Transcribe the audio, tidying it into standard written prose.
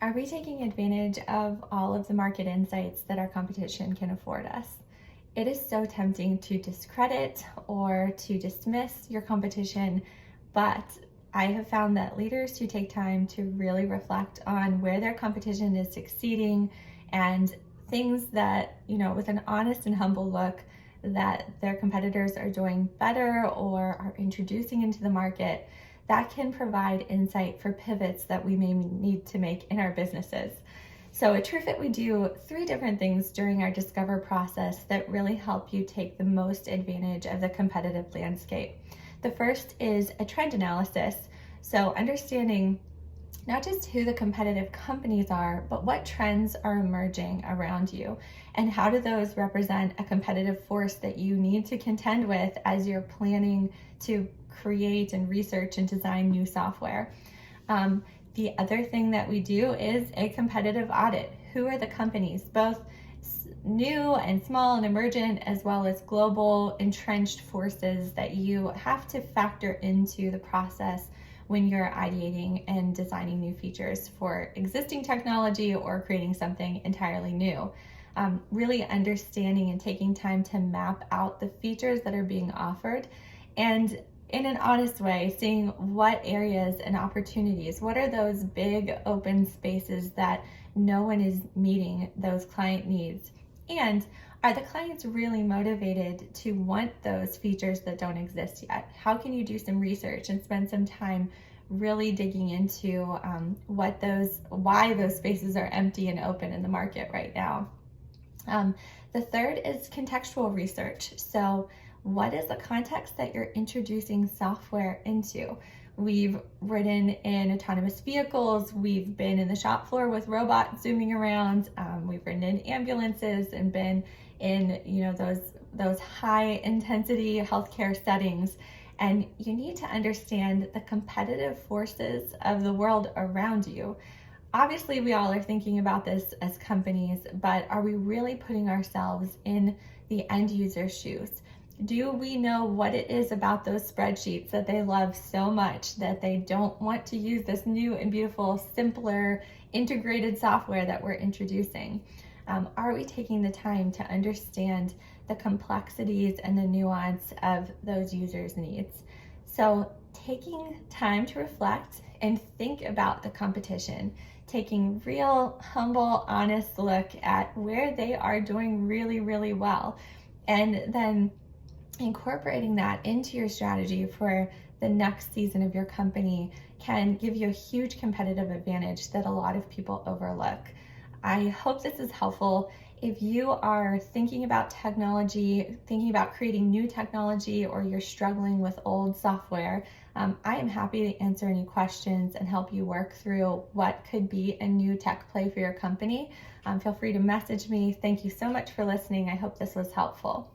Are we taking advantage of all of the market insights that our competition can afford us? It is so tempting to discredit or to dismiss your competition, but I have found that leaders who take time to really reflect on where their competition is succeeding and things that, with an honest and humble look, that their competitors are doing better or are introducing into the market, that can provide insight for pivots that we may need to make in our businesses. So at TrueFit, we do 3 different things during our Discover process that really help you take the most advantage of the competitive landscape. The first is a trend analysis. So understanding not just who the competitive companies are, but what trends are emerging around you and how do those represent a competitive force that you need to contend with as you're planning to create and research and design new software. The other thing that we do is a competitive audit. Who are the companies, both new and small and emergent, as well as global entrenched forces that you have to factor into the process when you're ideating and designing new features for existing technology or creating something entirely new. Really understanding and taking time to map out the features that are being offered and in an honest way, seeing what areas and opportunities, what are those big open spaces that no one is meeting those client needs? And are the clients really motivated to want those features that don't exist yet? How can you do some research and spend some time really digging into why those spaces are empty and open in the market right now? The third is contextual research. So what is the context that you're introducing software into? We've ridden in autonomous vehicles, we've been in the shop floor with robots zooming around, we've ridden in ambulances and been in those high intensity healthcare settings. And you need to understand the competitive forces of the world around you. Obviously, we all are thinking about this as companies, but are we really putting ourselves in the end user's shoes? Do we know what it is about those spreadsheets that they love so much that they don't want to use this new and beautiful, simpler, integrated software that we're introducing? Are we taking the time to understand the complexities and the nuance of those users' needs? So taking time to reflect and think about the competition, taking real, humble, honest look at where they are doing really, really well, and then incorporating that into your strategy for the next season of your company can give you a huge competitive advantage that a lot of people overlook. I hope this is helpful. If you are thinking about technology, thinking about creating new technology, or you're struggling with old software, I am happy to answer any questions and help you work through what could be a new tech play for your company. Feel free to message me. Thank you so much for listening. I hope this was helpful.